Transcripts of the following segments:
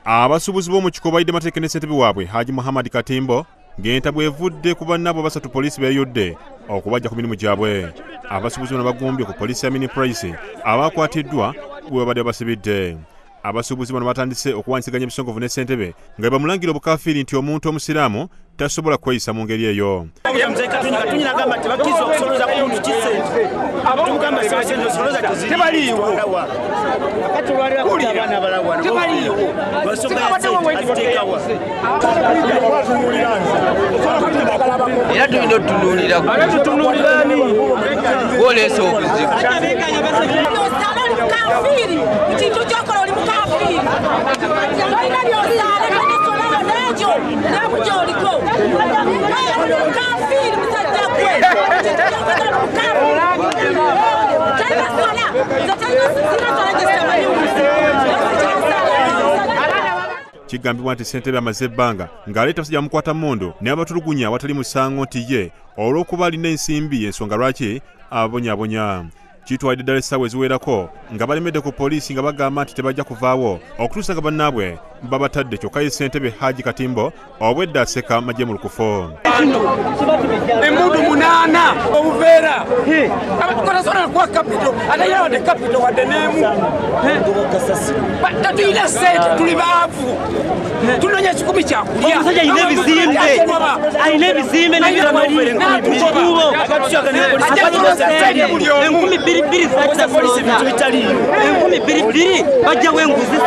Abasubuzi b'omu kiko baidde mateeka ne ssentebe waabwe Haji Muhammad Katimbo ng'enta bwevudde ku bannabo basatu poliisi beeyudde okubajja ku mirimu gyabwe. Abasubuzi bano bagumbye ku poliisi ya Mini Price abakwatiddwa bwe babadde basibidde. Abasubuzi bano batandise okuwanyisiganya ebisongovu ne ssentebe nga bamulangira obukaafiiri nti omuntu omusiraamu tasobola kweyisa mu ngeri eyo. Era tulina otutunuulira gw'oleese obuzibu. Kigambibwa nti ssentebe amaze ebbanga ng'aleeta abasajja bamukwata mmundu ne abatulugunya awatali musango nti ye olw'okuba alina ensimbi ensonga lwaki ababonyaabonya. Kitwalidde ddala essaawa eziwerako nga balemedde ku poliisi nga bagamba nti tebajja kuvaawo okutuusa nga bannaabwe babatadde kyokka ye ssentebe Haji Katimbo obwedda aseka majje mu lukufu. Emmundu 8 obuveera abakolasona kwa kapito ate yawadde kapito wadde n'emu tatuyina ssente tuli baavu tunoonya ekikumi kyakulya. Omusajja alina ebizimbe n'ebiramaliri n'atukubo enkumi bbiri enkumi bbiri bajjawo enguzi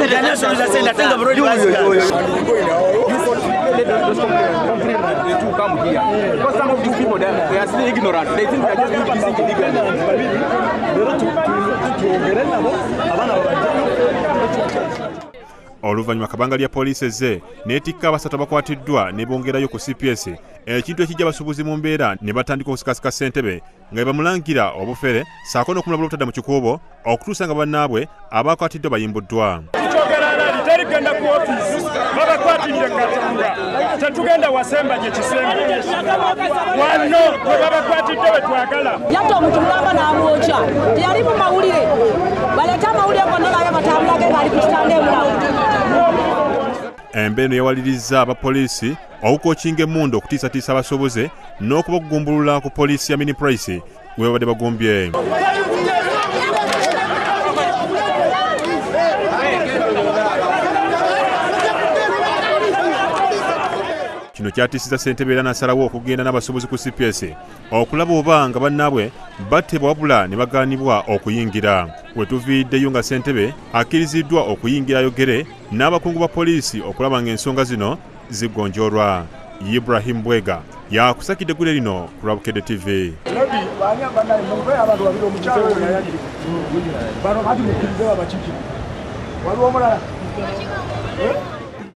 Oluvannyuma kabanga lya poliisi ezze n'etikka abasatu abakwatiddwa ne bongerayo ku CPS ekintu ekijja abasuubuzi mu mbeera ne batandika okusikasika ssentebe nga bamulangira obufere saako n'okumulabula obutadda mu kikuubo okutuusa nga bannaabwe abakwatiddwa bayimbuddwa. Terigenda ku office babakwatidde Katumba tetugenda wasemba gye kisembe wano bwe babakwatidde we twagala yatta omuntu mulamba n'amwokya teyali mu mawulire baleeta amawulire gonna naye batambulage ng'ali ku kitanda emulawo. Embeera eno yawalirizza abapoliisi okukokinga emmundu okutiisatiisa abasuubuze n'okubagumbulula ku poliisi ya Mini Price we babadde bagumbye. Kino kyatiisiza ssentebe era n'asalawo okugenda n'abasuubuzi ku CPS okulaba oba nga bannaabwe battebwa wabula ne bagaanibwa okuyingira. We tuviiddeyo nga ssentebe akkiriziddwa okuyingira ayogere n'abakungu ba poliisi okulaba ng'ensonga zino ziggonjoolwa. Ibrahim Bwega yakusakidde eggule lino ku Lwabukedde TV. bano